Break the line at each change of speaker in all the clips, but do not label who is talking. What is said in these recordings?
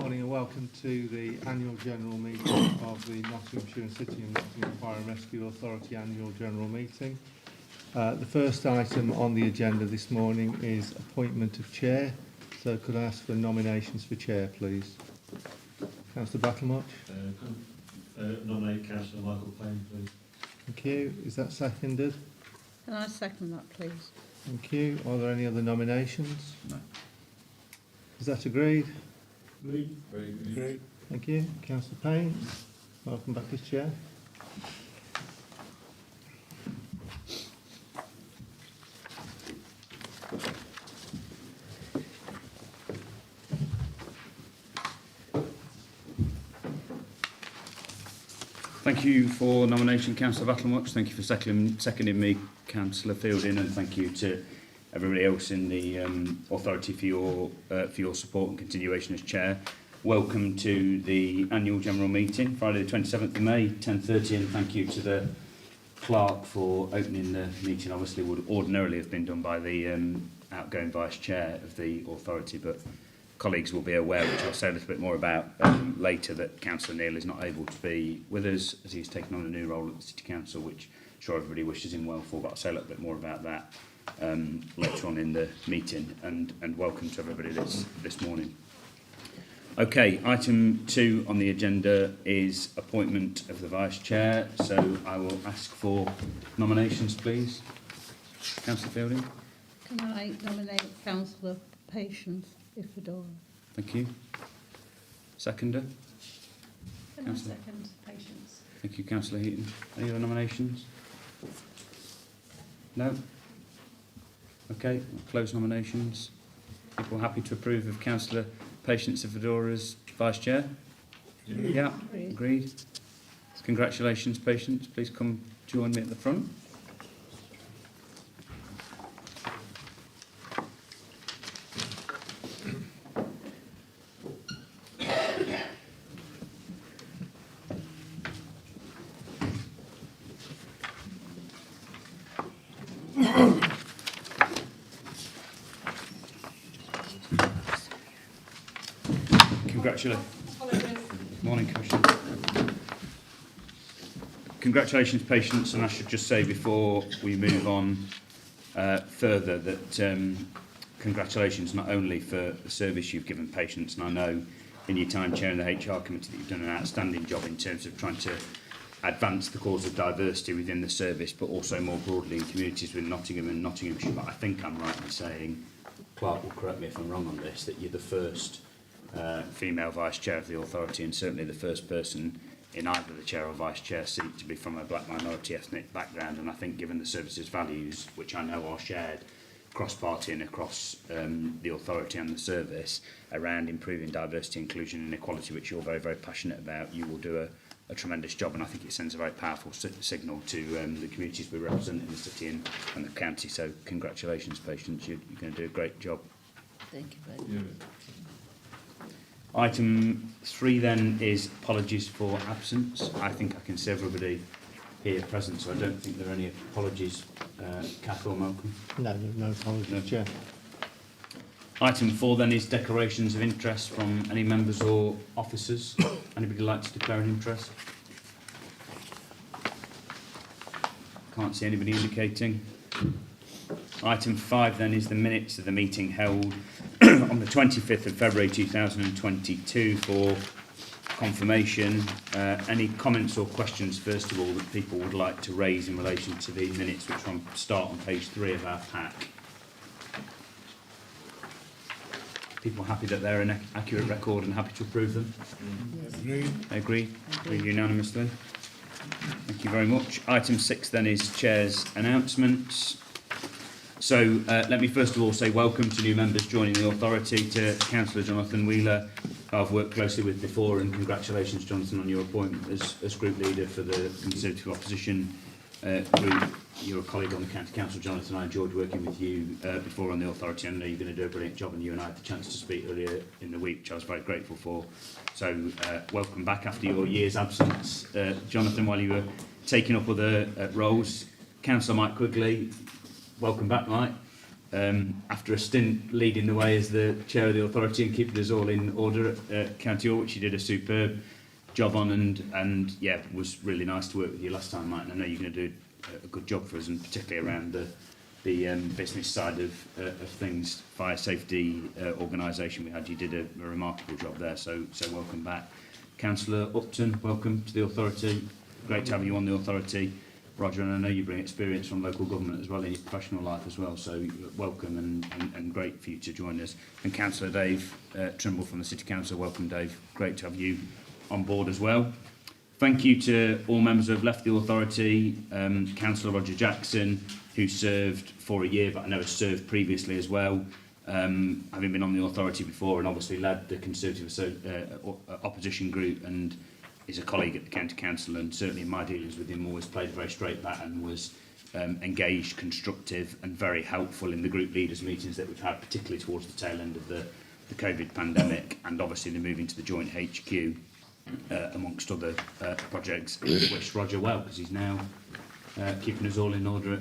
morning and welcome to the annual general meeting of the Nottinghamshire City and Nottingham Fire and Rescue Authority annual general meeting. The first item on the agenda this morning is appointment of chair. So could I ask for nominations for chair, please? Councillor Battlemuch.
Nominate Councillor Michael Payne, please.
Thank you. Is that seconded?
Can I second that, please?
Thank you. Are there any other nominations?
No.
Is that agreed?
Agreed. Agreed.
Thank you. Councillor Payne, welcome back as chair.
Thank you for nomination, Councillor Battlemuch. Thank you for seconding me, Councillor Fielding, and thank you to everybody else in the authority for your support and continuation as chair. Welcome to the annual general meeting, Friday the 27th of May, 10:30, and thank you to the clerk for opening the meeting. Obviously, would ordinarily have been done by the outgoing vice chair of the authority, but colleagues will be aware, which I'll say a little bit more about later, that Councillor Neil is not able to be with us as he's taken on a new role at the City Council, which I'm sure everybody wishes him well for, but I'll say a little bit more about that later on in the meeting, and welcome to everybody this morning. Okay, item 2 on the agenda is appointment of the vice chair, so I will ask for nominations, please. Councillor Fielding.
Can I nominate Councillor Patience Ifadora?
Thank you. Seconder.
Can I second Patience?
Thank you, Councillor Heaton. Any other nominations? No? Okay, we'll close nominations. People happy to approve of Councillor Patience Ifadora's Vice Chair? Yeah, agreed. Congratulations, Patience. Please come join me at the front. Morning, Commissioner. Congratulations, Patience, and I should just say before we move on further that congratulations not only for the service you've given Patience, and I know in your time chairing the HR committee that you've done an outstanding job in terms of trying to advance the cause of diversity within the service, but also more broadly in communities with Nottingham and Nottinghamshire. But I think I'm right in saying, Clark will correct me if I'm wrong on this, that you're the first female vice chair of the authority, and certainly the first person in either the chair or vice chair seat to be from a black minority ethnic background. And I think given the service's values, which I know are shared cross-party and across the authority and the service around improving diversity, inclusion and equality, which you're very, very passionate about, you will do a tremendous job, and I think it sends a very powerful signal to the communities we represent in the city and the county. So congratulations, Patience, you're going to do a great job.
Thank you, babe.
Item 3 then is apologies for absence. I think I can see everybody here present, so I don't think there are any apologies. Kath or Malcolm?
No apologies,
No.
chair.
Item 4 then is declarations of interest from any members or officers. Anybody like to declare an interest? Can't see anybody indicating. Item 5 then is the minutes of the meeting held on the 25th of February 2022 for confirmation. Any comments or questions, first of all, that people would like to raise in relation to the minutes, which start on page 3 of our pack? People happy that they're an accurate record and happy to approve them?
Yes.
Agree? Agreed unanimously. Thank you very much. Item 6 then is Chair's announcements. So let me first of all say welcome to new members joining the authority, to Councillor Jonathan Wheeler, who I've worked closely with before, and congratulations, Jonathan, on your appointment as group leader for the Conservative Opposition group. You're a colleague on the County Council, Jonathan. I enjoyed working with you before on the authority. I know you're going to do a brilliant job, and you and I had the chance to speak earlier in the week, which I was very grateful for. So welcome back after your year's absence, Jonathan, while you were taking up other roles. Councillor Mike Quigley, welcome back, Mike. after a stint leading the way as the chair of the authority and keeping us all in order at County Hall, which you did a superb job on, and yeah, it was really nice to work with you last time, Mike. And I know you're going to do a good job for us, and particularly around the business side of things, fire safety organisation we had. You did a remarkable job there, so welcome back. Councillor Upton, welcome to the authority. Great to have you on the authority. Roger, and I know you bring experience from local government as well in your professional life as well, so welcome and great for you to join us. And Councillor Dave Trimble from the City Council, welcome Dave, great to have you on board as well. Thank you to all members who have left the authority, Councillor Roger Jackson, who served for a year, but I know has served previously as well, having been on the authority before and obviously led the Conservative opposition group, and is a colleague at the County Council, and certainly in my dealings with him always played a very straight bat and was engaged, constructive and very helpful in the group leaders meetings that we've had, particularly towards the tail end of the COVID pandemic, and obviously the moving to the joint HQ amongst other projects. Wish Roger well, because he's now keeping us all in order at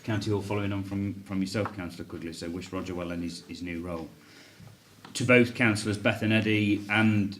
County Hall, following on from yourself, Councillor Quigley, so wish Roger well in his new role. To both councillors, Beth and Eddie, and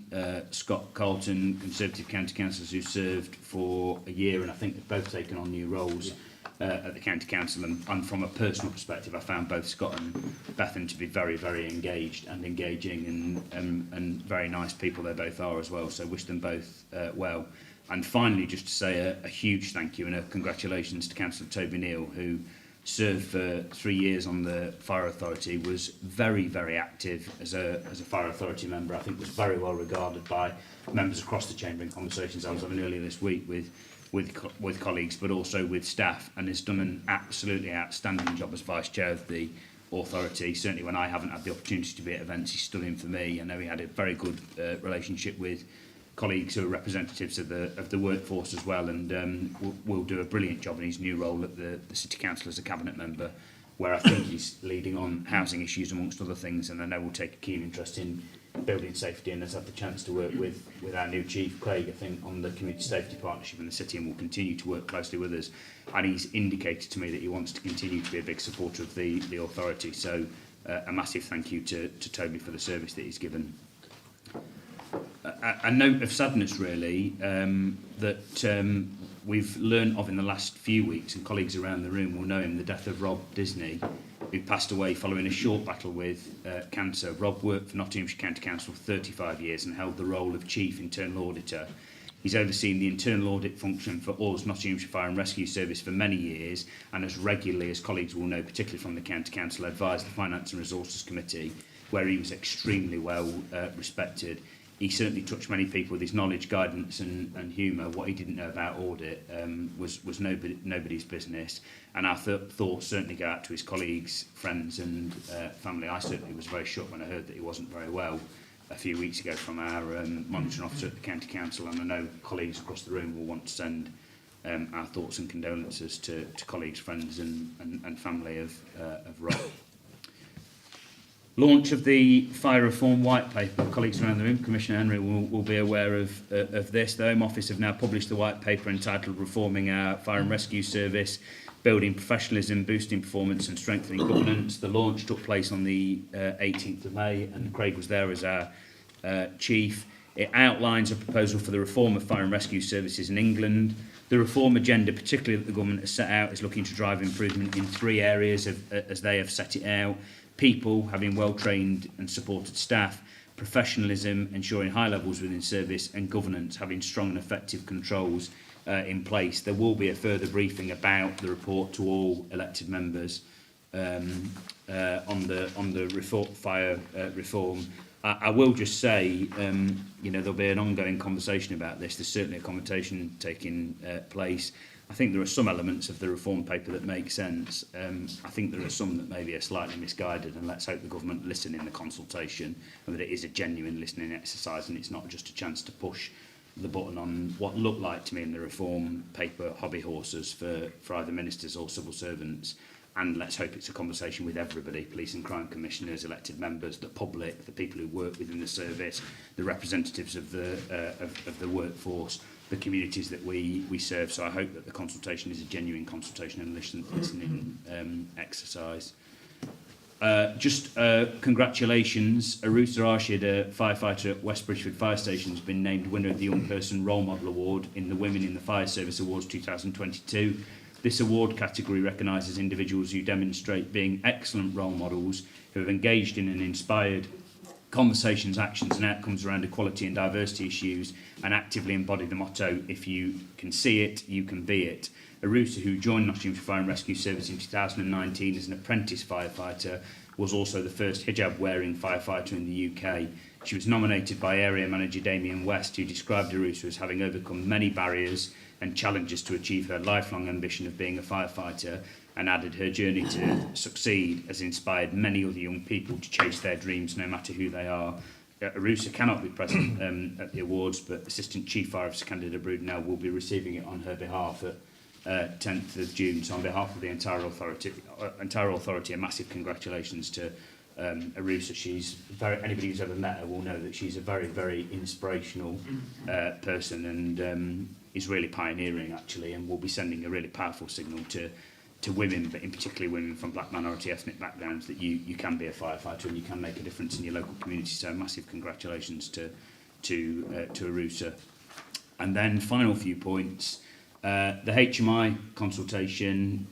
Scott Carlton, Conservative County Councillors who served for a year, and I think they've both taken on new roles at the County Council, and from a personal perspective I found both Scott and Bethan to be very, very engaged and engaging, and very nice people they both are as well, so wish them both well. And finally, just to say a huge thank you and a congratulations to Councillor Toby Neal, who served for 3 years on the Fire Authority, was very, very active as a Fire Authority member. I think was very well regarded by members across the chamber in conversations I was having earlier this week with colleagues, but also with staff, and has done an absolutely outstanding job as Vice Chair of the authority. Certainly when I haven't had the opportunity to be at events, he stood in for me. I know he had a very good relationship with colleagues who are representatives of the workforce as well, and will do a brilliant job in his new role at the City Council as a cabinet member, where I think he's leading on housing issues amongst other things, and I know will take a keen interest in building safety, and has had the chance to work with our new chief, Craig, I think, on the community safety partnership in the city, and will continue to work closely with us. And he's indicated to me that he wants to continue to be a big supporter of the authority, so a massive thank you to Toby for the service that he's given. A note of sadness, really, that we've learned of in the last few weeks, and colleagues around the room will know him, the death of Rob Disney, who passed away following a short battle with cancer. Rob worked for Nottinghamshire County Council for 35 years and held the role of Chief Internal Auditor. He's overseen the internal audit function for All's Nottinghamshire Fire and Rescue Service for many years, and has regularly, as colleagues will know, particularly from the County Council, advised the Finance and Resources Committee, where he was extremely well respected. He certainly touched many people with his knowledge, guidance and humour. What he didn't know about audit was nobody's business. And our thoughts certainly go out to his colleagues, friends and family. I certainly was very shocked when I heard that he wasn't very well a few weeks ago from our monitoring officer at the County Council. And I know colleagues across the room will want to send our thoughts and condolences to colleagues, friends and family of Rob. Launch of the Fire Reform White Paper. Colleagues around the room, Commissioner Henry will be aware of this. The Home Office have now published the White Paper entitled Reforming Our Fire and Rescue Service, Building Professionalism, Boosting Performance and Strengthening Governance. The launch took place on the 18th of May, and Craig was there as our Chief. It outlines a proposal for the reform of fire and rescue services in England. The reform agenda, particularly that the government has set out, is looking to drive improvement in 3 areas as they have set it out. People, having well-trained and supported staff, professionalism, ensuring high levels within service, and governance, having strong and effective controls in place. There will be a further briefing about the report to all elected members on the fire reform. I will just say, there'll be an ongoing conversation about this. There's certainly a conversation taking place. I think there are some elements of the reform paper that make sense. I think there are some that maybe are slightly misguided, and let's hope the government listen in the consultation, and that it is a genuine listening exercise, and it's not just a chance to push the button on what looked like to me in the reform paper hobby horses for either ministers or civil servants. And let's hope it's a conversation with everybody, police and crime commissioners, elected members, the public, the people who work within the service, the representatives of the workforce, the communities that we serve. So I hope that the consultation is a genuine consultation and listening exercise. Congratulations. Arusa Arshid, a firefighter at West Bridgeford Fire Station, has been named winner of the Young Person Role Model Award in the Women in the Fire Service Awards 2022. This award category recognises individuals who demonstrate being excellent role models, who have engaged in and inspired conversations, actions and outcomes around equality and diversity issues, and actively embody the motto, if you can see it, you can be it. Arusa, who joined Nottinghamshire Fire and Rescue Service in 2019 as an apprentice firefighter, was also the first hijab-wearing firefighter in the UK. She was nominated by Area Manager Damien West, who described Arusa as having overcome many barriers and challenges to achieve her lifelong ambition of being a firefighter, and added her journey to succeed has inspired many other young people to chase their dreams no matter who they are. Arusa cannot be present at the awards, but Assistant Chief Fire Officer Candida Brudenell will be receiving it on her behalf at 10th of June. So on behalf of the entire authority, a massive congratulations to Arusa. She's anybody who's ever met her will know that she's a very, very inspirational person, and is really pioneering actually, and will be sending a really powerful signal to women, but in particular women from black minority ethnic backgrounds, that you can be a firefighter and you can make a difference in your local community. So massive congratulations to Arusa. And then final few points. The HMI consultation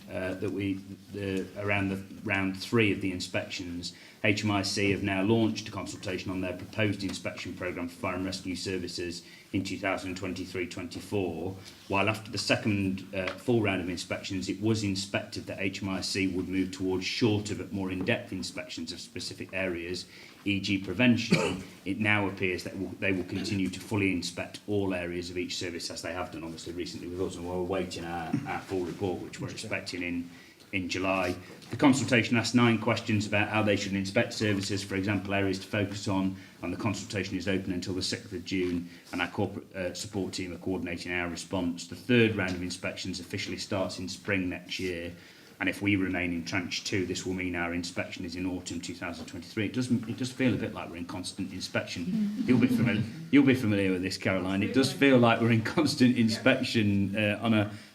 around the round 3 of the inspections, HMIC have now launched a consultation on their proposed inspection programme for fire and rescue services in 2023-24, while after the second full round of inspections it was inspected that HMIC would move towards shorter but more in-depth inspections of specific areas, e.g. prevention. It now appears that they will continue to fully inspect all areas of each service, as they have done obviously recently with us, and we're awaiting our full report, which we're expecting in July. The consultation asked 9 questions about how they should inspect services, for example, areas to focus on, and the consultation is open until the 6th of June, and our corporate support team are coordinating our response. The third round of inspections officially starts in spring next year, and if we remain in tranche 2, this will mean our inspection is in autumn 2023. It does feel a bit like we're in constant inspection. You'll be familiar with this, Caroline. It does feel like we're in constant inspection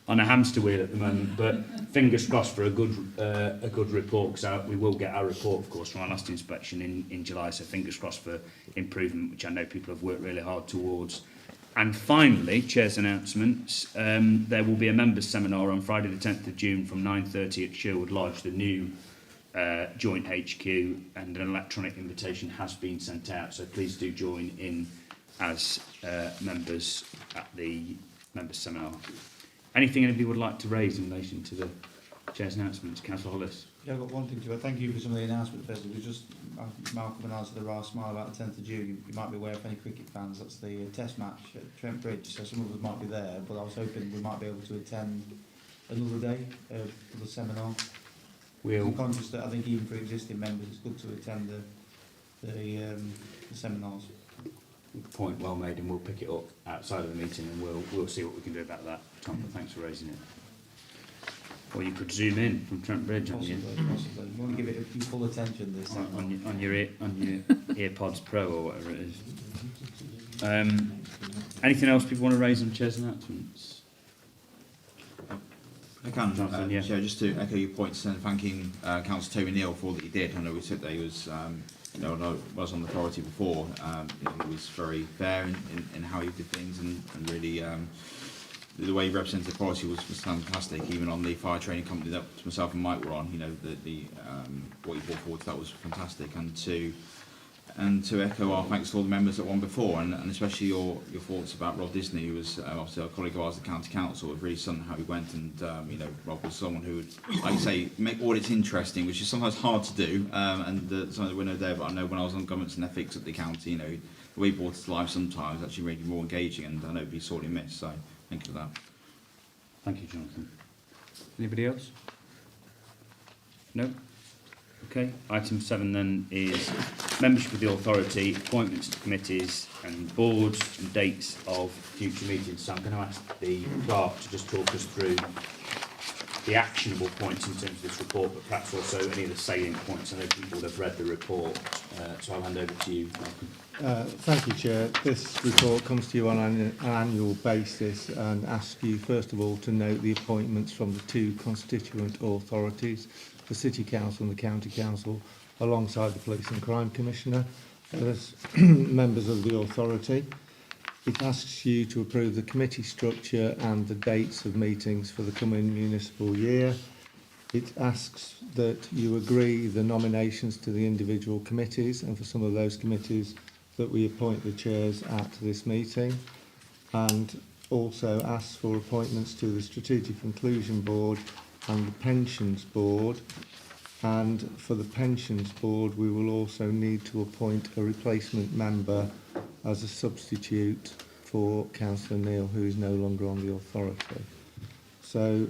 on a hamster wheel at the moment, but fingers crossed for a good report, because we will get our report, of course, from our last inspection in July, so fingers crossed for improvement, which I know people have worked really hard towards. And finally, Chair's announcements. There will be a members' seminar on Friday the 10th of June from 9:30 at Sherwood Lodge, the new joint HQ, and an electronic invitation has been sent out, so please do join in as members at the members' seminar. Anything anybody would like to raise in relation to the Chair's announcements? Councillor Hollis.
Yeah, I've got one thing to thank you for some of the announcements. First, we just Malcolm announced the Ra Smile about the 10th of June. You might be aware, of any cricket fans, that's the test match at Trent Bridge, so some of us might be there, but I was hoping we might be able to attend another day for the seminar. I'm conscious that I think even for existing members it's good to attend the seminars.
Point well made, and we'll pick it up outside of the meeting, and we'll see what we can do about that, Tom, but thanks for raising it. Or you could zoom in from Trent Bridge
Possibly. You want to give it your full attention this time.
on your AirPods Pro or whatever it is. Anything else people want to raise on Chair's announcements?
I can,
Jonathan, yeah.
Chair, just to echo your points and thanking Councillor Toby Neal for all that he did. I know we said that he was, I was on the authority before. He was very fair in how he did things, and really the way he represented the authority was fantastic. Even on the fire training company that myself and Mike were on, what he brought forward, that was fantastic. And to echo our thanks to all the members that won before, and especially your thoughts about Rob Disney, who was obviously a colleague of ours at the County Council. It really sudden how he went, and Rob was someone who would, like you say, make audits interesting, which is sometimes hard to do, and something that we're no there, but I know when I was on governance and ethics at the county, the way he brought it to life sometimes actually made it more engaging, and I know it'd be sorely missed, so thank you for that.
Thank you, Jonathan. Anybody else? No? Okay, item 7 then is membership of the authority, appointments to committees and boards, and dates of future meetings. So I'm going to ask the clerk to just talk us through the actionable points in terms of this report, but perhaps also any of the salient points. I know people have read the report, so I'll hand over to you, Malcolm.
Thank you, Chair. This report comes to you on an annual basis and asks you, first of all, to note the appointments from the 2 constituent authorities, the City Council and the County Council, alongside the Police and Crime Commissioner as members of the authority. It asks you to approve the committee structure and the dates of meetings for the coming municipal year. It asks that you agree the nominations to the individual committees, and for some of those committees that we appoint the chairs at this meeting, and also asks for appointments to the Strategic Inclusion Board and the Pensions Board. And for the Pensions Board, we will also need to appoint a replacement member as a substitute for Councillor Neil, who is no longer on the authority. So,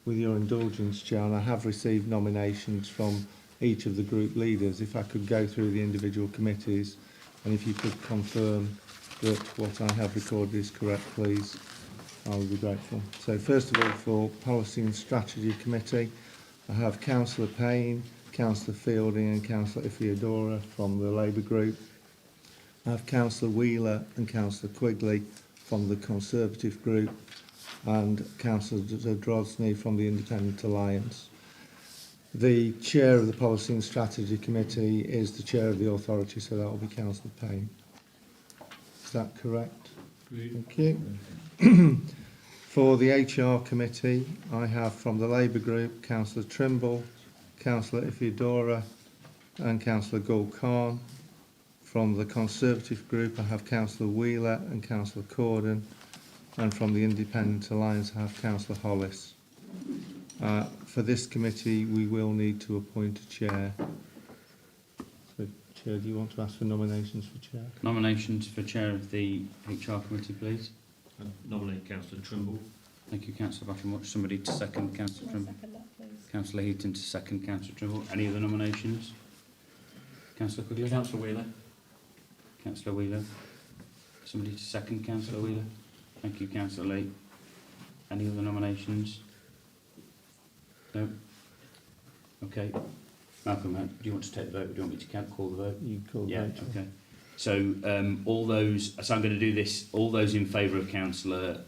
with your indulgence, Chair, I have received nominations from each of the group leaders. If I could go through the individual committees, and if you could confirm that what I have recorded is correct, please, I would be grateful. So, first of all, for Policy and Strategy Committee, I have Councillor Payne, Councillor Fielding and Councillor Ifiadora from the Labour Group. I have Councillor Wheeler and Councillor Quigley from the Conservative Group, and Councillor Zadrozny from the Independent Alliance. The Chair of the Policy and Strategy Committee is the Chair of the authority, so that will be Councillor Payne. Is that correct? Thank you. For the HR Committee, I have from the Labour Group Councillor Trimble, Councillor Ifiadora and Councillor Gul Khan. From the Conservative Group, I have Councillor Wheeler and Councillor Corden. And from the Independent Alliance, I have Councillor Hollis. For this committee, we will need to appoint a chair. So, Chair, do you want to ask for nominations for chair?
Nominations for chair of the HR committee, please.
I nominate Councillor Trimble.
Thank you, Councillor Battermuch. Somebody to second Councillor
I'll
Trimble.
second that, please.
Councillor Heaton to second Councillor Trimble. Any other nominations? Councillor Quigley?
Councillor Wheeler.
Councillor Wheeler. Somebody to second Councillor Wheeler. Thank you, Councillor Lee. Any other nominations? No? Okay. Malcolm, do you want to take the vote, or do you want me to call the vote?
You call the
Yeah,
vote.
okay. So all those, so I'm going to do this, all those in favour of Councillor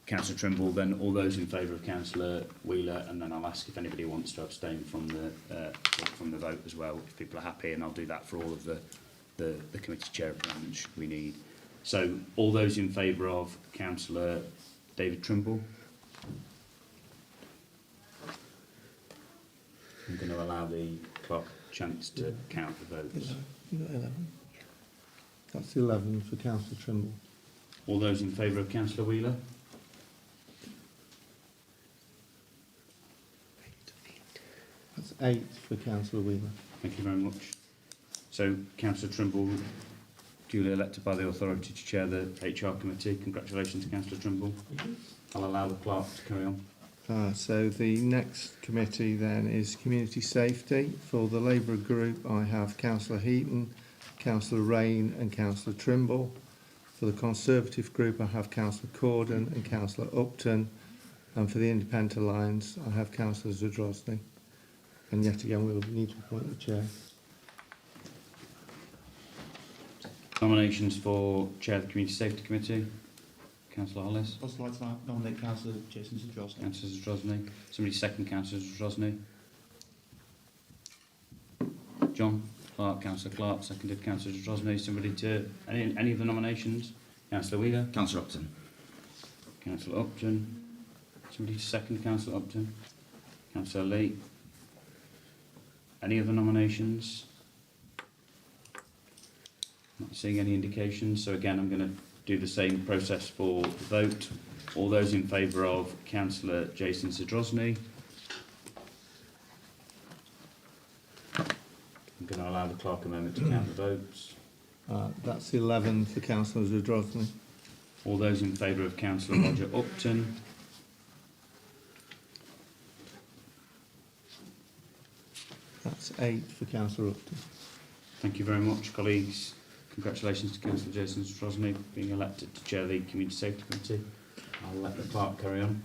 Trimble, then all those in favour of Councillor Wheeler, and then I'll ask if anybody wants to abstain from the vote as well, if people are happy, and I'll do that for all of the committee chair appointments we need. So all those in favour of Councillor David Trimble? I'm going to allow the clock chance to count the votes.
You got 11? That's 11 for Councillor Trimble.
All those in favour of Councillor Wheeler?
That's 8 for Councillor Wheeler.
Thank you very much. So, Councillor Trimble, duly elected by the authority to chair the HR committee. Congratulations, Councillor Trimble. I'll allow the clerk to carry on.
So the next committee then is Community Safety. For the Labour Group, I have Councillor Heaton, Councillor Rain and Councillor Trimble. For the Conservative Group, I have Councillor Corden and Councillor Upton. And for the Independent Alliance, I have Councillor Zadrozny. And yet again, we'll need to appoint the chair.
Nominations for chair of the Community Safety Committee. Councillor Hollis.
I'd also like to nominate Councillor Jason Zadrozny.
Councillor Zadrozny. Somebody second Councillor Zadrozny. John Clark, Councillor Clark, seconded Councillor Zadrozny. Somebody to any of the nominations? Councillor Wheeler.
Councillor Upton.
Councillor Upton. Somebody to second Councillor Upton. Councillor Lee. Any other nominations? Not seeing any indications, so again I'm going to do the same process for the vote. All those in favour of Councillor Jason Zadrozny? I'm going to allow the clerk a moment to count the votes.
That's 11 for Councillor Zadrozny.
All those in favour of Councillor Roger Upton?
That's 8 for Councillor Upton.
Thank you very much, colleagues. Congratulations to Councillor Jason Zadrozny being elected to chair the Community Safety Committee. I'll let the clerk carry on.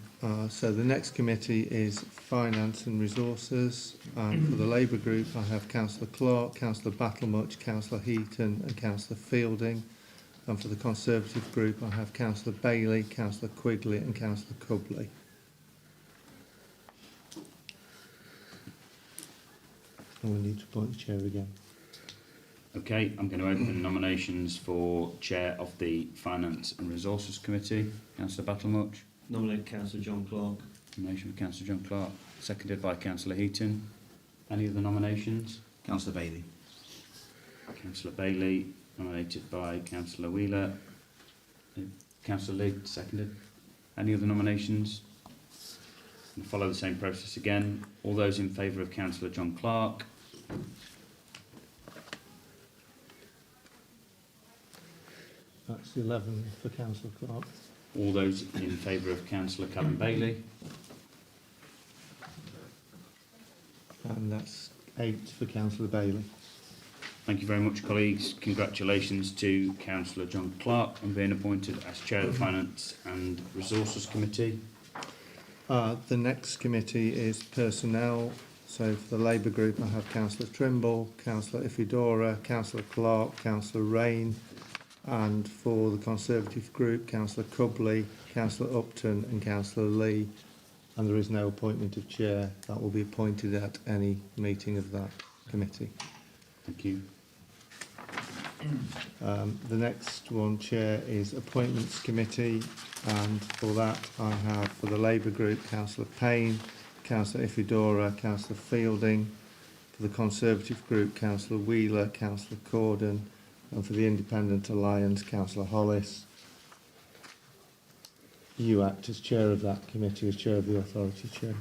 So the next committee is Finance and Resources. For the Labour Group, I have Councillor Clark, Councillor Battlemuch, Councillor Heaton and Councillor Fielding. And for the Conservative Group, I have Councillor Bailey, Councillor Quigley and Councillor Cubley. and we need to appoint the chair again.
Okay, I'm going to open nominations for Chair of the Finance and Resources Committee. Councillor Battlemuch.
Nominate Councillor John Clark.
Nomination for Councillor John Clark, seconded by Councillor Heaton. Any other nominations?
Councillor Bailey.
Councillor Bailey, nominated by Councillor Wheeler. Councillor Lee, seconded. Any other nominations? We'll follow the same process again. All those in favour of Councillor John Clark?
That's 11 for Councillor Clark.
All those in favour of Councillor Callum Bailey?
And that's 8 for Councillor Bailey.
Thank you very much, colleagues. Congratulations to Councillor John Clark on being appointed as Chair of the Finance and Resources Committee.
The next committee is Personnel. So for the Labour group, I have Councillor Trimble, Councillor Ifidora, Councillor Clark, Councillor Rain, and for the Conservative group, Councillor Cubley, Councillor Upton and Councillor Lee. And there is no appointment of chair. That will be appointed at any meeting of that committee.
Thank you.
The next one, Chair, is Appointments Committee, and for that I have for the Labour group Councillor Payne, Councillor Ifidora, Councillor Fielding, for the Conservative group Councillor Wheeler, Councillor Corden, and for the Independent Alliance Councillor Hollis. You act as Chair of that committee, as Chair of the Authority Chair.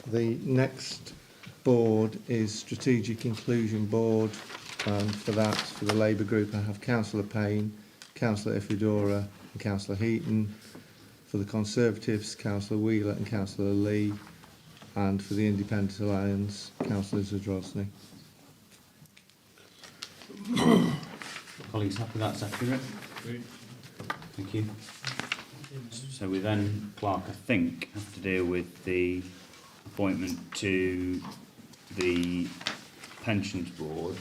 The next board is Strategic Inclusion Board, and for that, for the Labour group, I have Councillor Payne, Councillor Ifidora and Councillor Heaton. For the Conservatives, Councillor Wheeler and Councillor Lee, and for the Independent Alliance, Councillor Zadrozny.
Colleagues, happy that's accurate?
Agreed.
Thank you. So we then, Clark, I think, have to deal with the appointment to the Pensions Board.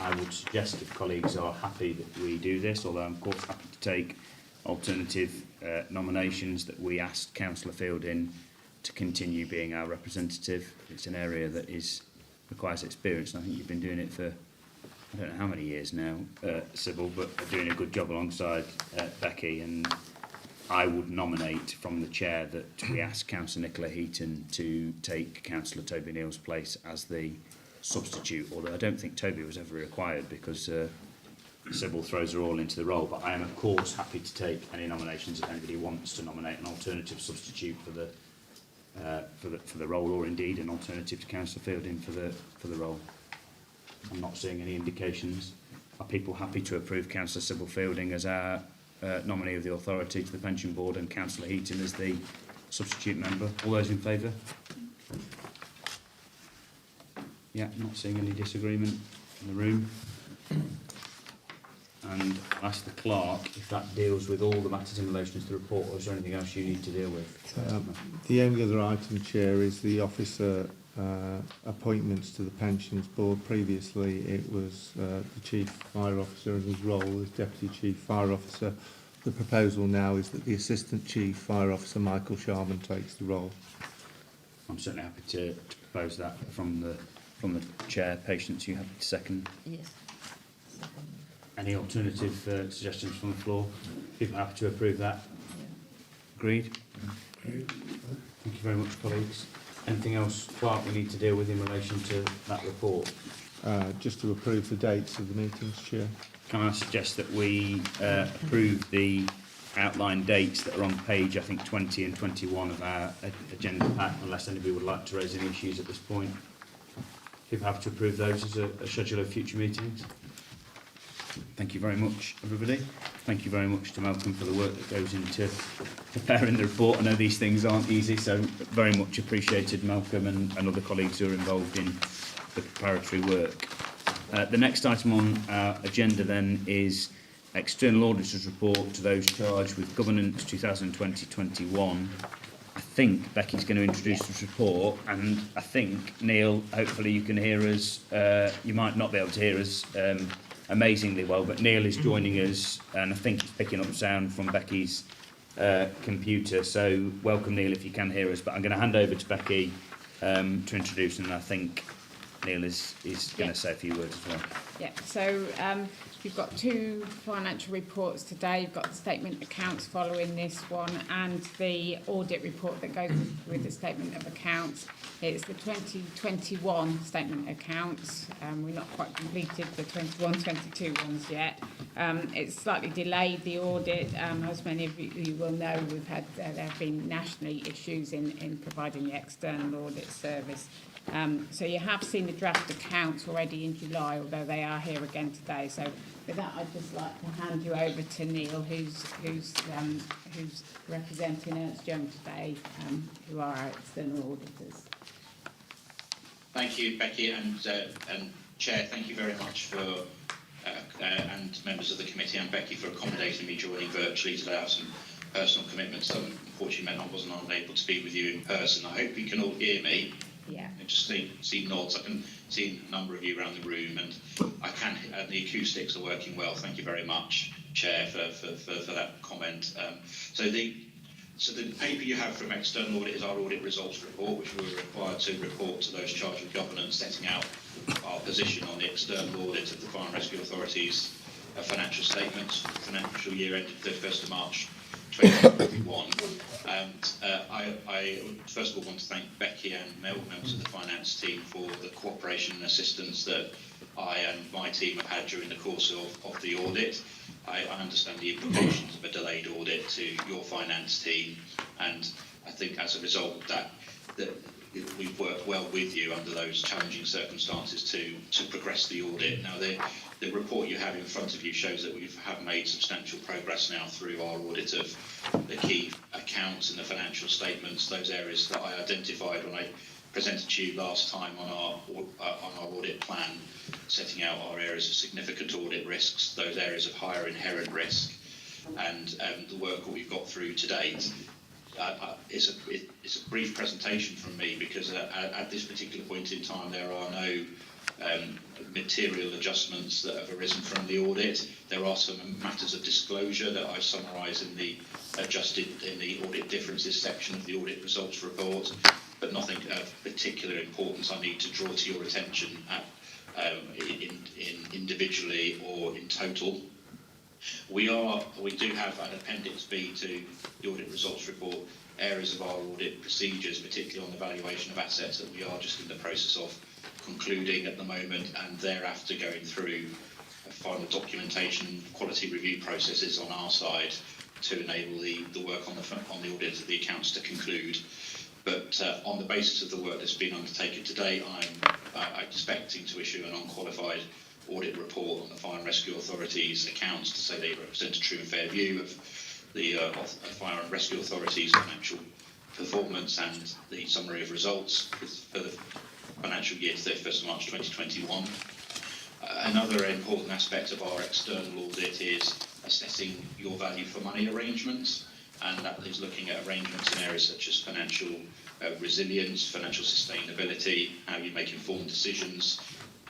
I would suggest if colleagues are happy that we do this, although I'm of course happy to take alternative nominations, that we ask Councillor Fielding to continue being our representative. It's an area that requires experience, and I think you've been doing it for I don't know how many years now, Sybil, but doing a good job alongside Becky, and I would nominate from the chair that we ask Councillor Nicola Heaton to take Councillor Toby Neal's place as the substitute, although I don't think Toby was ever required because Sybil throws her all into the role, but I am of course happy to take any nominations if anybody wants to nominate an alternative substitute for the role, or indeed an alternative to Councillor Fielding for the role. I'm not seeing any indications. Are people happy to approve Councillor Sybil Fielding as our nominee of the authority to the Pension Board and Councillor Heaton as the substitute member? All those in favour? Yeah, not seeing any disagreement in the room. And I'll ask the clerk if that deals with all the matters in relation to the report, or is there anything else you need to deal with?
The only other item, Chair, is the officer appointments to the Pensions Board. Previously it was the Chief Fire Officer in his role as Deputy Chief Fire Officer. The proposal now is that the Assistant Chief Fire Officer Michael Sharman takes the role.
I'm certainly happy to propose that from the chair. Patience, you happy to second?
Yes.
Any alternative suggestions from the floor? People happy to approve that? Agreed? Thank you very much, colleagues. Anything else, Clark, we need to deal with in relation to that report?
Just to approve the dates of the meetings, Chair.
Can I suggest that we approve the outline dates that are on page, I think, 20 and 21 of our agenda pack, unless anybody would like to raise any issues at this point? People have to approve those as a schedule of future meetings. Thank you very much, everybody. Thank you very much to Malcolm for the work that goes into preparing the report. I know these things aren't easy, so very much appreciated, Malcolm, and other colleagues who are involved in the preparatory work. The next item on our agenda then is External Auditors Report to those charged with governance 2020-21. I think Becky's going to introduce this report, and I think, Neil, hopefully you can hear us. You might not be able to hear us amazingly well, but Neil is joining us, and I think he's picking up sound from Becky's computer. So welcome, Neil, if you can hear us. But I'm going to hand over to Becky to introduce, and I think Neil is going to say a few words as well.
Yeah, so you've got two financial reports today. You've got the statement accounts following this one and the audit report that goes with the statement of accounts. It's the 2021 statement accounts. We're not quite completed the 21-22 ones yet. It's slightly delayed, the audit. As many of you will know, there have been nationally issues in providing the external audit service. So you have seen the draft accounts already in July, although they are here again today. So with that, I'd just like to hand you over to Neil, who's representing Ernst Young today, who are our external auditors.
Thank you, Becky, and Chair. Thank you very much for and members of the committee and Becky for accommodating me joining virtually today. I have some personal commitments that unfortunately meant I wasn't unable to speak with you in person. I hope you can all hear me.
Yeah.
I just see nods. I can see a number of you around the room, and the acoustics are working well. Thank you very much, Chair, for that comment. So the paper you have from external audit is our audit results report, which we're required to report to those charged with governance, setting out our position on the external audit of the Fire and Rescue Authority's financial statements for the financial year ended 31st of March 2021. And I first of all want to thank Becky and members of the finance team for the cooperation and assistance that I and my team have had during the course of the audit. I understand the implications of a delayed audit to your finance team, and I think as a result that we've worked well with you under those challenging circumstances to progress the audit. Now the report you have in front of you shows that we have made substantial progress now through our audit of the key accounts and the financial statements, those areas that I identified when I presented to you last time on our audit plan, setting out our areas of significant audit risks, those areas of higher inherent risk, and the work that we've got through to date. It's a brief presentation from me because at this particular point in time there are no material adjustments that have arisen from the audit. There are some matters of disclosure that I've summarised in the audit differences section of the audit results report, but nothing of particular importance I need to draw to your attention in individually or in total. We do have an Appendix B to the audit results report, areas of our audit procedures, particularly on the valuation of assets, that we are just in the process of concluding at the moment, and thereafter going through final documentation quality review processes on our side to enable the work on the audit of the accounts to conclude. But on the basis of the work that's been undertaken today, I'm expecting to issue an unqualified audit report on the Fire and Rescue Authority's accounts to say they represent a true and fair view of the Fire and Rescue Authority's financial performance and the summary of results for the financial year to 31st of March 2021. Another important aspect of our external audit is assessing your value for money arrangements, and that is looking at arrangements in areas such as financial resilience, financial sustainability, how you make informed decisions,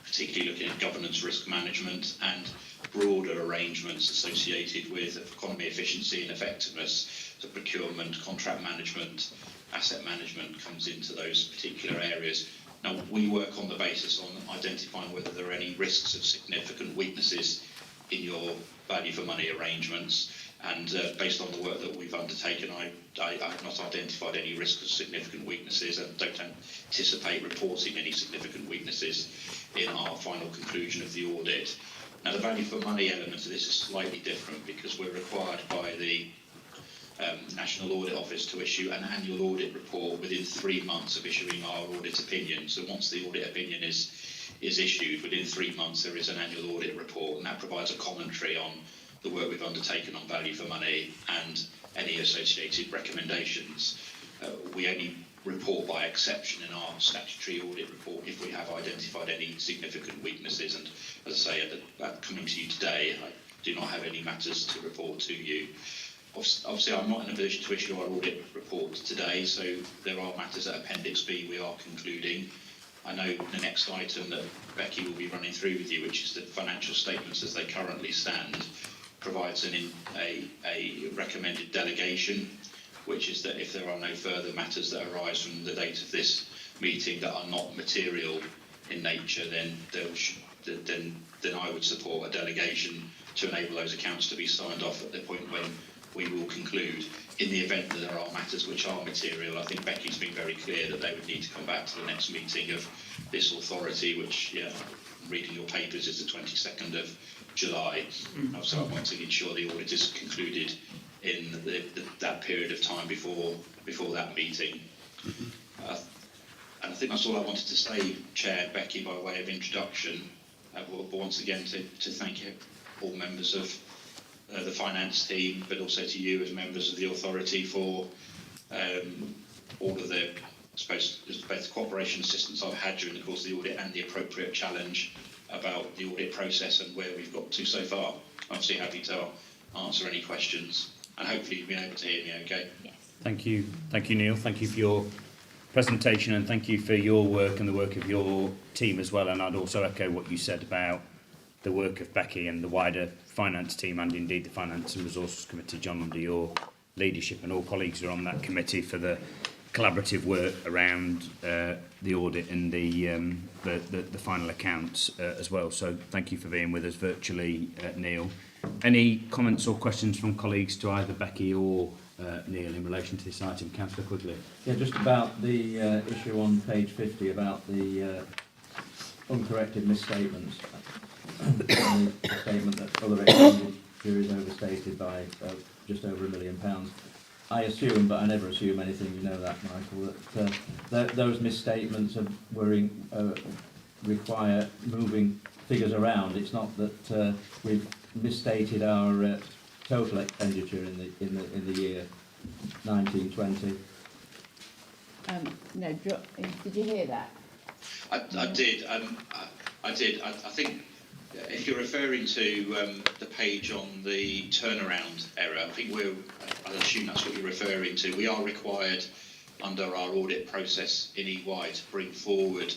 particularly looking at governance, risk management, and broader arrangements associated with economy, efficiency and effectiveness. So procurement, contract management, asset management comes into those particular areas. Now, we work on the basis on identifying whether there are any risks of significant weaknesses in your value for money arrangements, and based on the work that we've undertaken, I have not identified any risk of significant weaknesses and don't anticipate reporting any significant weaknesses in our final conclusion of the audit. Now, the value for money element of this is slightly different because we're required by the National Audit Office to issue an annual audit report within 3 months of issuing our audit opinion. So once the audit opinion is issued, within 3 months there is an annual audit report, and that provides a commentary on the work we've undertaken on value for money and any associated recommendations. We only report by exception in our statutory audit report if we have identified any significant weaknesses, and as I say, coming to you today, I do not have any matters to report to you. Obviously, I'm not in a position to issue our audit report today, so there are matters at Appendix B we are concluding. I know the next item that Becky will be running through with you, which is the financial statements as they currently stand. provides a recommended delegation, which is that if there are no further matters that arise from the date of this meeting that are not material in nature, then I would support a delegation to enable those accounts to be signed off at the point when we will conclude. In the event that there are matters which are material, I think Becky's been very clear that they would need to come back to the next meeting of this authority, which, reading your papers, is the 22nd of July. So I want to ensure the audit is concluded in that period of time before that meeting. And I think that's all I wanted to say, Chair, Becky, by way of introduction. But once again, to thank you, all members of the finance team, but also to you as members of the authority for all of the, I suppose, both the cooperation assistance I've had during the course of the audit and the appropriate challenge about the audit process and where we've got to so far. I'm obviously happy to answer any questions, and hopefully you've been able to hear me okay.
Yes.
Thank you, Neil. Thank you for your presentation, and thank you for your work and the work of your team as well. And I'd also echo what you said about the work of Becky and the wider finance team, and indeed the Finance and Resources Committee, John, under your leadership, and all colleagues who are on that committee for the collaborative work around the audit and the final accounts as well. So thank you for being with us virtually, Neil. Any comments or questions from colleagues to either Becky or Neil in relation to this item? Councillor Quigley.
Yeah, just about the issue on page 50 about the uncorrected misstatements. The statement that other expenditure is overstated by just over £1 million. I assume, but I never assume anything, you know that, Michael, that those misstatements require moving figures around. It's not that we've misstated our total expenditure in the year 1920.
No, did you hear that?
I did. I did. I think if you're referring to the page on the turnaround error, I think I assume that's what you're referring to. We are required under our audit process in EY to bring forward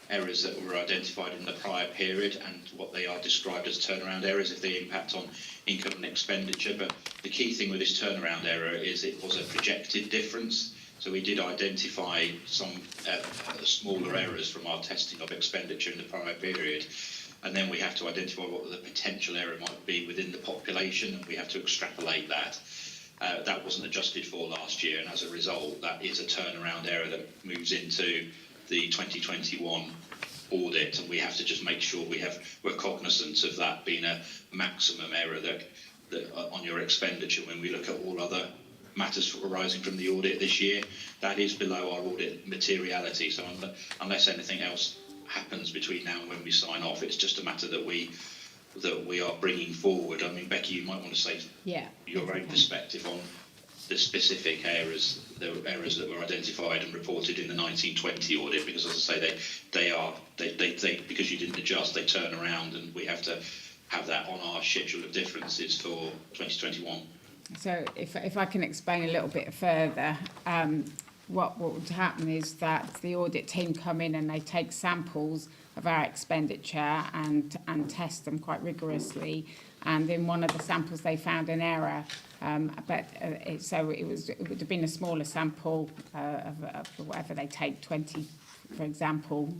errors that were identified in the prior period and what they are described as turnaround errors if they impact on income and expenditure. But the key thing with this turnaround error is it was a projected difference. So we did identify some smaller errors from our testing of expenditure in the prior period. And then we have to identify what the potential error might be within the population, and we have to extrapolate that. That wasn't adjusted for last year, and as a result, that is a turnaround error that moves into the 2021 audit, and we have to just make sure we're cognizant of that being a maximum error that on your expenditure when we look at all other matters arising from the audit this year. That is below our audit materiality, so unless anything else happens between now and when we sign off, it's just a matter that we are bringing forward. I mean, Becky, you might want to say your own perspective on the specific errors that were identified and reported in the 1920 audit, because as I say, they because you didn't adjust, they turn around, and we have to have that on our schedule of differences for 2021.
So if I can explain a little bit further, what would happen is that the audit team come in and they take samples of our expenditure and test them quite rigorously. And in one of the samples they found an error, so it would have been a smaller sample of whatever they take, 20, for example,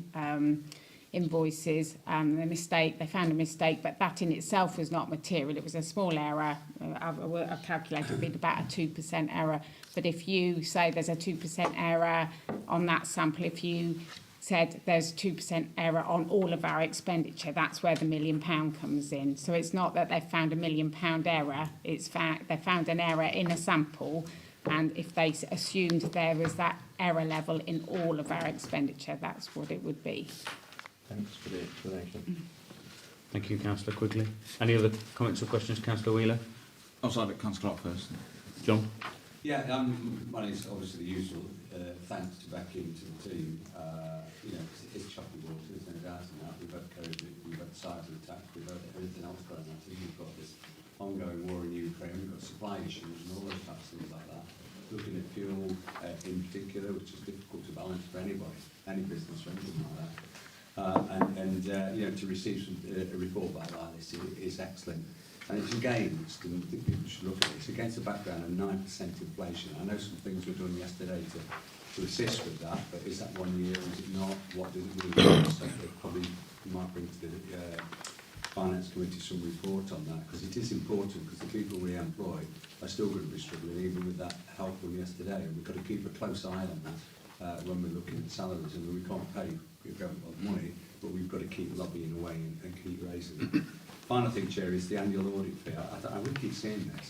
invoices. They found a mistake, but that in itself was not material. It was a small error. I've calculated it would be about a 2% error. But if you say there's a 2% error on that sample, if you said there's 2% error on all of our expenditure, that's where the £1 million comes in. So it's not that they've found a £1 million error. It's they found an error in a sample, and if they assumed there was that error level in all of our expenditure, that's what it would be.
Thanks for the explanation.
Thank you, Councillor Quigley. Any other comments or questions, Councillor Wheeler?
Oh, sorry, Councillor Clark first.
John?
Yeah, well, it's obviously the usual. Thanks to Becky and to the team. It's choppy water, there's no doubt in that. We've had COVID, we've had cyber attack, we've had everything else going on. We've got this ongoing war in Ukraine, we've got supply issues and all those types of things like that. Looking at fuel in particular, which is difficult to balance for anybody, any business or anything like that. To receive a report like this is excellent. And it's against, and I think people should look at it, it's against the background of 9% inflation. I know some things were done yesterday to assist with that, but is that 1 year, is it not? What does it mean? So probably you might bring to the Finance Committee some report on that, because it is important, because the people we employ are still going to be struggling, even with that help from yesterday, and we've got to keep a close eye on that when we're looking at salaries. And we can't pay, we don't have money, but we've got to keep lobbying away and keep raising it. Final thing, Chair, is the annual audit fee. I really keep seeing this,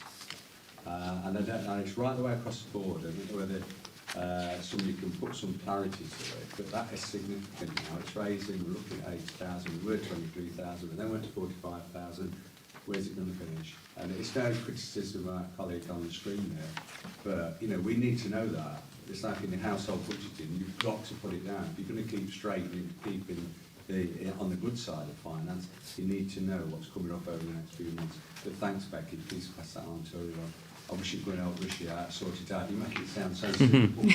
and I don't know, it's right the way across the board. I don't know whether somebody can put some clarity to it, but that is significant now. It's raising, we're looking at 80,000, we were 23,000, and then went to 45,000. Where's it going to finish? And it's no criticism of our colleague on the screen there, but you know, we need to know that. It's like in the household budgeting, you've got to put it down. If you're going to keep straight and keeping on the good side of finance, you need to know what's coming up over the next few months. But thanks, Becky, please pass that on to everyone. I wish you'd go and help Rishi out, sort it out. You make it sound so simple.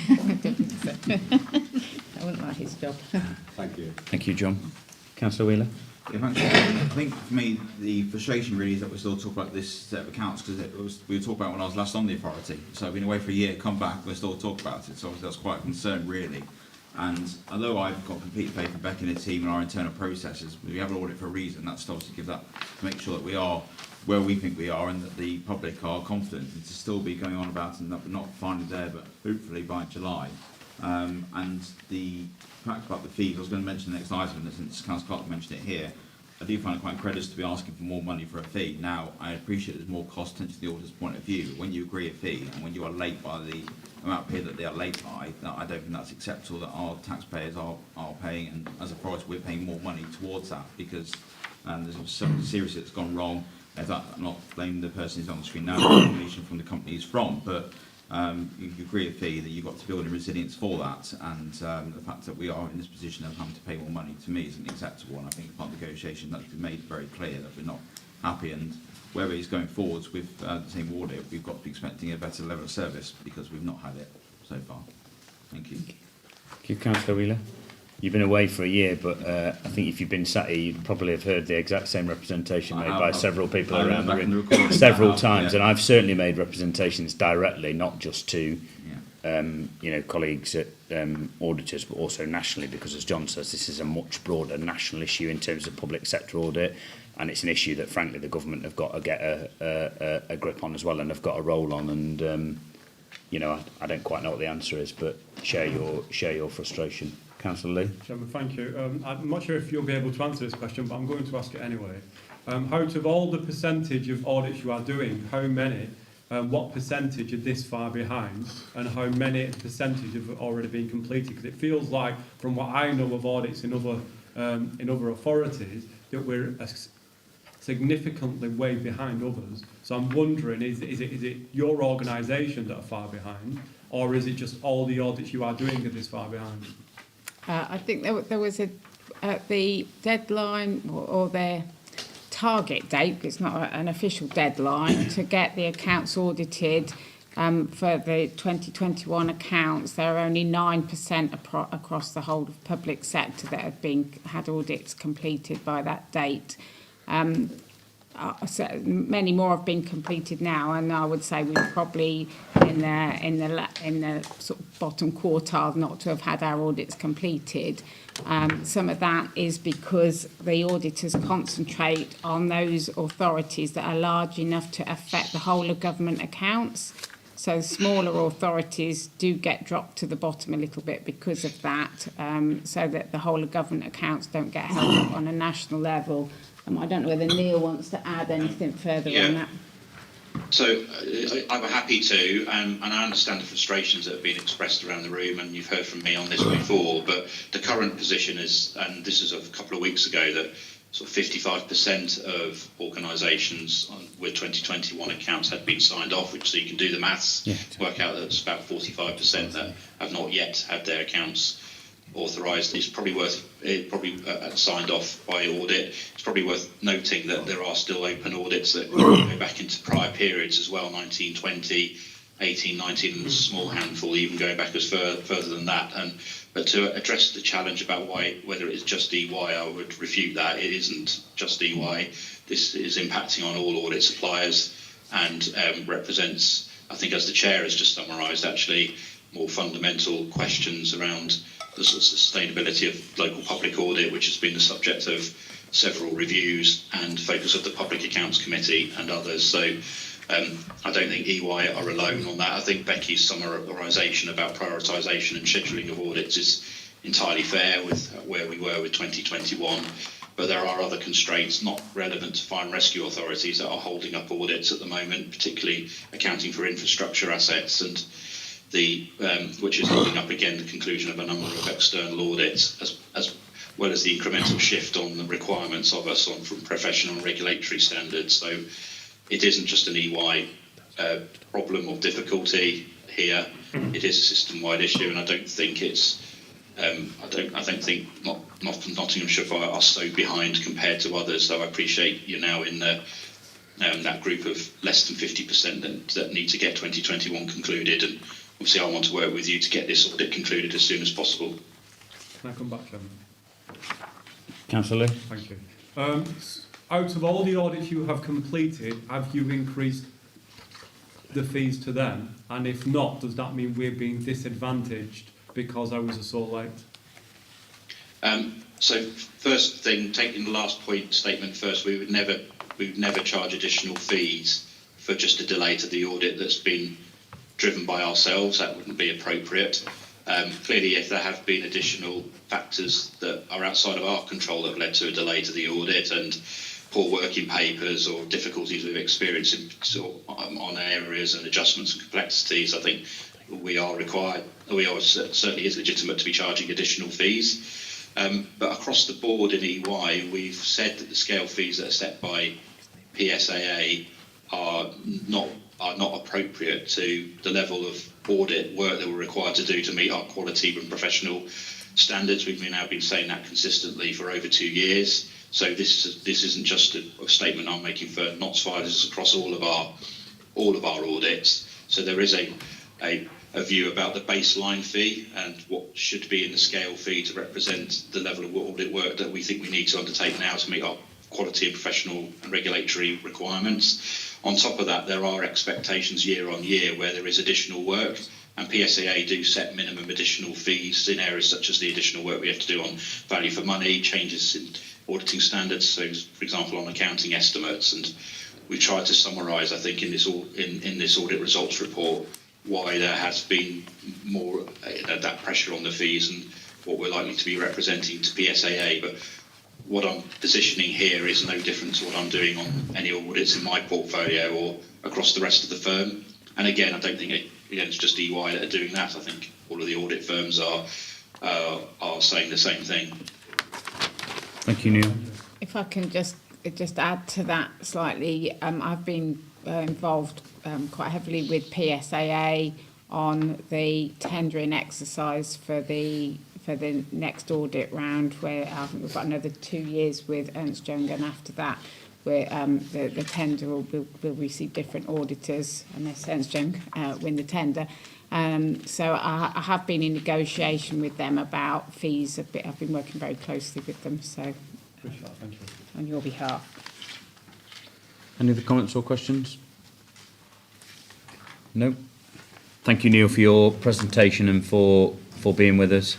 I wouldn't like his job.
Thank you.
Thank you, John. Councillor Wheeler.
Yeah, thanks. I think for me the frustration really is that we're still talking about this set of accounts, because we were talking about when I was last on the authority. So I've been away for a year, come back, we're still talking about it. So obviously that's quite a concern really. And although I've got complete faith in Becky and the team and our internal processes, we have an audit for a reason. That's to obviously give that, to make sure that we are where we think we are and that the public are confident, and to still be going on about it and that we're not finally there, but hopefully by July. And the fact about the fees, I was going to mention the next item, and since Councillor Clark mentioned it here, I do find it quite incredulous to be asking for more money for a fee. Now, I appreciate there's more cost to the auditor's point of view, but when you agree a fee and when you are late by the amount of period that they are late by, I don't think that's acceptable that our taxpayers are paying, and as a authority we're paying more money towards that, because there's something serious that's gone wrong. I'm not blaming the person who's on the screen now, the information from the company is from, but you agree a fee that you've got to build a resilience for that, and the fact that we are in this position of having to pay more money to me isn't acceptable, and I think part of the negotiation that's been made very clear that we're not happy, and wherever it's going forwards with the same audit, we've got to be expecting a better level of service because we've not had it so far. Thank you.
Thank you, Councillor Wheeler. You've been away for a year, but I think if you've been sat here, you'd probably have heard the exact same representation made by several people around the room several times, and I've certainly made representations directly, not just to colleagues at auditors, but also nationally, because as John says, this is a much broader national issue in terms of public sector audit, and it's an issue that frankly the government have got to get a grip on as well, and have got a role on, and I don't quite know what the answer is, but share your frustration. Councillor Lee.
Chairman, thank you. I'm not sure if you'll be able to answer this question, but I'm going to ask it anyway. Out of all the percentage of audits you are doing, how many, what percentage are this far behind, and how many percentage have already been completed? Because it feels like, from what I know of audits in other authorities, that we're significantly way behind others. So I'm wondering, is it your organisation that are far behind, or is it just all the audits you are doing are this far behind?
I think there was the deadline or their target date, it's not an official deadline, to get the accounts audited for the 2021 accounts. There are only 9% across the whole of public sector that have had audits completed by that date. So many more have been completed now, and I would say we're probably in the sort of bottom quartile not to have had our audits completed. Some of that is because the auditors concentrate on those authorities that are large enough to affect the whole of government accounts. So smaller authorities do get dropped to the bottom a little bit because of that, so that the whole of government accounts don't get held up on a national level. I don't know whether Neil wants to add anything further on that.
So I'm happy to, and I understand the frustrations that have been expressed around the room, and you've heard from me on this before, but the current position is, and this is a couple of weeks ago, that sort of 55% of organisations with 2021 accounts had been signed off, which, so you can do the maths, work out that it's about 45% that have not yet had their accounts authorised. It's probably signed off by audit. It's probably worth noting that there are still open audits that go back into prior periods as well, 1920, 18, 19, and a small handful, even going back as further than that. But to address the challenge about whether it is just EY, I would refute that. It isn't just EY. This is impacting on all audit suppliers and represents, I think, as the Chair has just summarised, actually more fundamental questions around the sort of sustainability of local public audit, which has been the subject of several reviews and focus of the Public Accounts Committee and others. So I don't think EY are alone on that. I think Becky's summarisation about prioritisation and scheduling of audits is entirely fair with where we were with 2021. But there are other constraints not relevant to fire and rescue authorities that are holding up audits at the moment, particularly accounting for infrastructure assets, and which is holding up again the conclusion of a number of external audits, as well as the incremental shift on the requirements of us from professional and regulatory standards. So it isn't just an EY problem or difficulty here. It is a system-wide issue, and I don't think it's. I don't think Nottinghamshire Fire are so behind compared to others. Though I appreciate you're now in that group of less than 50% that need to get 2021 concluded, and obviously I want to work with you to get this audit concluded as soon as possible.
Can I come back, Chairman?
Councillor Lee?
Thank you. Out of all the audits you have completed, have you increased the fees to them? And if not, does that mean we're being disadvantaged because ours are so late?
So first thing, taking the last point statement first, we would never charge additional fees for just a delay to the audit that's been driven by ourselves. That wouldn't be appropriate. Clearly, if there have been additional factors that are outside of our control that have led to a delay to the audit, and poor working papers or difficulties we've experienced on areas and adjustments and complexities, I think certainly is legitimate to be charging additional fees. But across the board in EY, we've said that the scale fees that are set by PSAA are not appropriate to the level of audit work that we're required to do to meet our quality and professional standards. We've now been saying that consistently for over 2 years. So this isn't just a statement I'm making for Notts Fire. This is across all of our audits. So there is a view about the baseline fee and what should be in the scale fee to represent the level of audit work that we think we need to undertake now to meet our quality and professional and regulatory requirements. On top of that, there are expectations year on year where there is additional work, and PSAA do set minimum additional fees in areas such as the additional work we have to do on value for money, changes in auditing standards, so for example on accounting estimates. And we tried to summarise, I think, in this audit results report why there has been more that pressure on the fees and what we're likely to be representing to PSAA. But what I'm positioning here is no different to what I'm doing on any audits in my portfolio or across the rest of the firm. And again, I don't think it's just EY that are doing that. I think all of the audit firms are saying the same thing.
Thank you, Neil.
If I can just add to that slightly, I've been involved quite heavily with PSAA on the tendering exercise for the next audit round, where I think we've got another 2 years with Ernst Young, and after that, where the tender will receive different auditors unless Ernst Young win the tender. So I have been in negotiation with them about fees a bit. I've been working very closely with them, so
Thank you.
on your behalf.
Any other comments or questions? No. Thank you, Neil, for your presentation and for being with us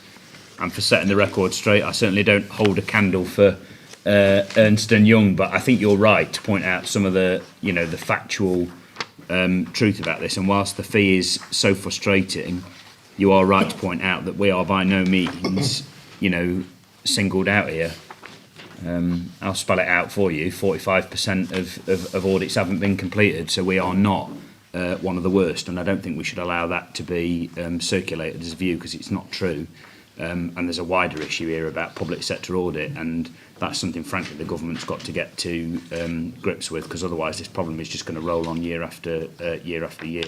and for setting the record straight. I certainly don't hold a candle for Ernst & Young, but I think you're right to point out some of the factual truth about this. And whilst the fee is so frustrating, you are right to point out that we are by no means, singled out here. I'll spell it out for you. 45% of audits haven't been completed, so we are not one of the worst, and I don't think we should allow that to be circulated as a view, because it's not true. And there's a wider issue here about public sector audit, and that's something, frankly, the government's got to get to grips with, because otherwise this problem is just going to roll on year after year.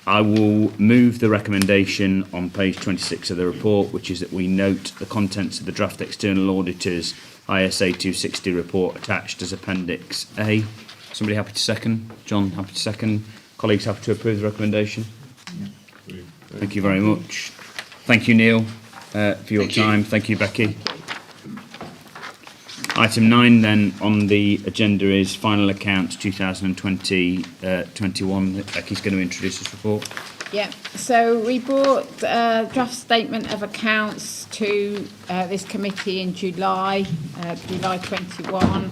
I will move the recommendation on page 26 of the report, which is that we note the contents of the draft external auditors ISA 260 report attached as Appendix A. Somebody happy to second? John, happy to second? Colleagues happy to approve the recommendation? Thank you very much. Thank you, Neil, for your time. Thank you, Becky. Item 9 then on the agenda is final accounts 2020-21. Becky's going to introduce this report.
Yeah, so we brought a draft statement of accounts to this committee in July 21,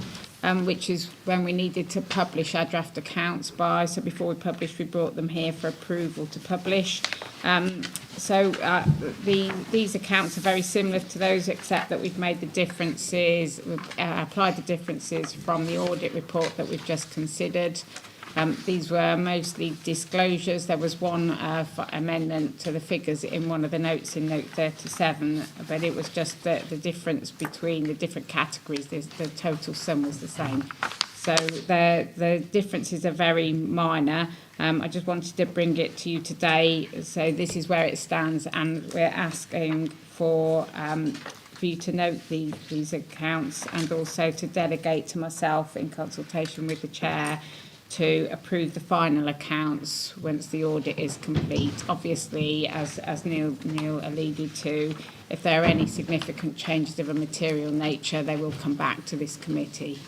which is when we needed to publish our draft accounts by. So before we published, we brought them here for approval to publish. These accounts are very similar to those, except that we've made the differences, applied the differences from the audit report that we've just considered. These were mostly disclosures. There was one amendment to the figures in one of the notes in note 37, but it was just the difference between the different categories. The total sum was the same. So the differences are very minor. I just wanted to bring it to you today. So this is where it stands, and we're asking for you to note these accounts, and also to delegate to myself in consultation with the chair to approve the final accounts once the audit is complete. Obviously, as Neil alluded to, if there are any significant changes of a material nature, they will come back to this committee.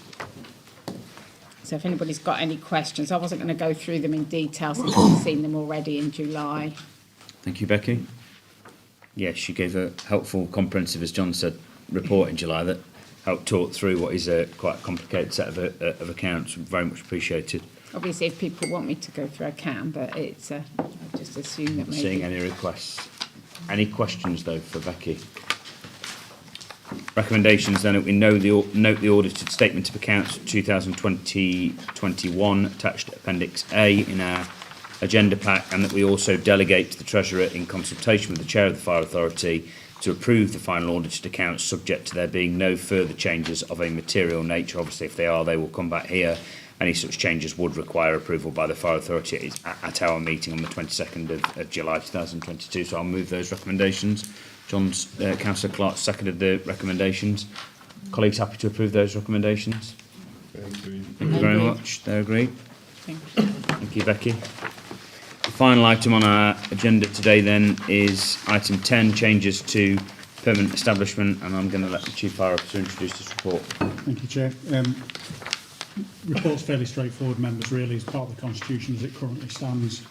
So if anybody's got any questions, I wasn't going to go through them in detail since we've seen them already in July.
Thank you, Becky. Yes, she gave a helpful, comprehensive, as John said, report in July that helped talk through what is a quite complicated set of accounts. Very much appreciated.
Obviously, if people want me to go through, I can, but it's I just assume that maybe.
Seeing any requests. Any questions, though, for Becky? Recommendations, then, we note the audited statement of accounts 2020-21 attached to Appendix A in our agenda pack, and that we also delegate to the Treasurer in consultation with the Chair of the Fire Authority to approve the final audited accounts, subject to there being no further changes of a material nature. Obviously, if they are, they will come back here. Any such changes would require approval by the Fire Authority at our meeting on the 22nd of July 2022. So I'll move those recommendations. Councillor Clark seconded the recommendations. Colleagues happy to approve those recommendations? Thank you very much. They're agreed. Thank you, Becky. The final item on our agenda today then is item 10, changes to permanent establishment, and I'm going to let the Chief Fire Officer introduce this report.
Thank you, Chair. Report's fairly straightforward, members, really, as part of the Constitution as it currently stands.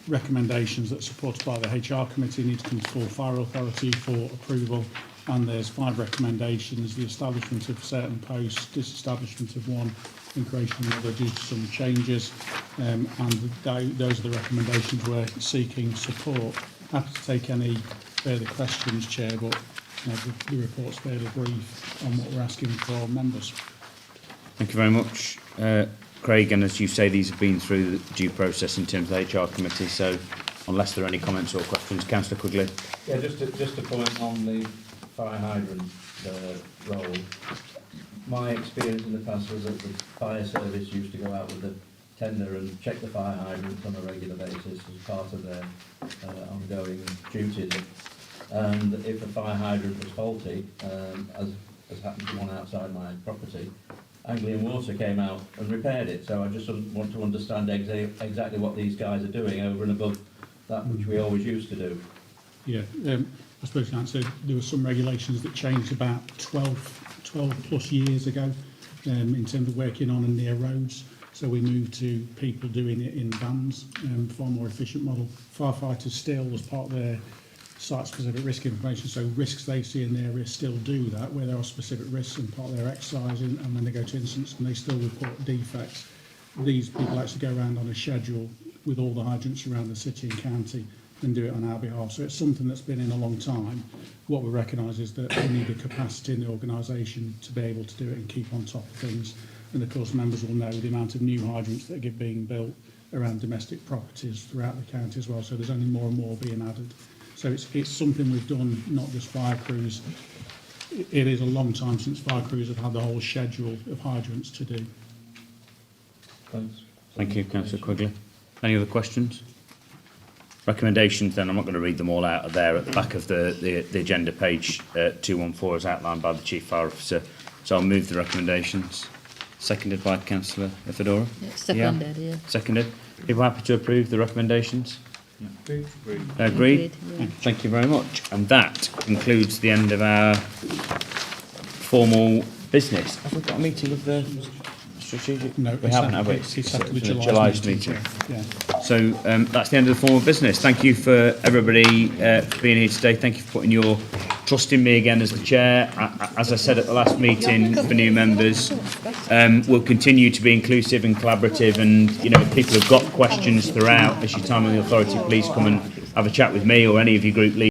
Recommendations that are supported by the HR Committee need to come to full Fire Authority for approval, and there's 5 recommendations: the establishment of certain posts, disestablishment of one, and creation of another due to some changes, and those are the recommendations we're seeking support. Happy to take any further questions, Chair, but the report's fairly brief on what we're asking for members.
Thank you very much, Craig, and as you say, these have been through the due process in terms of the HR Committee, so unless there are any comments or questions, Councillor Quigley.
Yeah, just a point on the fire hydrant role. My experience in the past was that the fire service used to go out with a tender and check the fire hydrants on a regular basis as part of their ongoing duties. And if a fire hydrant was faulty, as happened to one outside my property, Anglian Water came out and repaired it. So I just want to understand exactly what these guys are doing over and above that which we always used to do.
Yeah, I suppose the answer, there were some regulations that changed about 12 plus years ago in terms of working on and near roads. So we moved to people doing it in vans, far more efficient model. Firefighters still, as part of their site-specific risk information, so risks they see in their area still do that, where there are specific risks and part of their exercise, and when they go to incidents and they still report defects. These people actually go around on a schedule with all the hydrants around the city and county and do it on our behalf. So it's something that's been in a long time. What we recognise is that we need the capacity in the organisation to be able to do it and keep on top of things. And of course, members will know the amount of new hydrants that are being built around domestic properties throughout the county as well. So there's only more and more being added. So it's something we've done, not just fire crews. It is a long time since fire crews have had the whole schedule of hydrants to do.
Thanks.
Thank you, Councillor Quigley. Any other questions? Recommendations, then, I'm not going to read them all out of there at the back of the agenda, page 214, as outlined by the Chief Fire Officer. So I'll move the recommendations. Seconded by Councillor Fedora?
Seconded, yeah.
Seconded. People happy to approve the recommendations?
Agreed.
Agreed?
Agreed, yeah.
Thank you very much. And that concludes the end of our formal business. Have we got a meeting of the strategic?
No,
we haven't, have we?
It's after the
July's
July
meeting.
Yeah.
So that's the end of the formal business. Thank you for everybody for being here today. Thank you for putting your trust in me again as the chair. As I said at the last meeting for new members, we'll continue to be inclusive and collaborative, and you know, if people have got questions throughout as your time on the authority, please come and have a chat with me or any of your group leaders.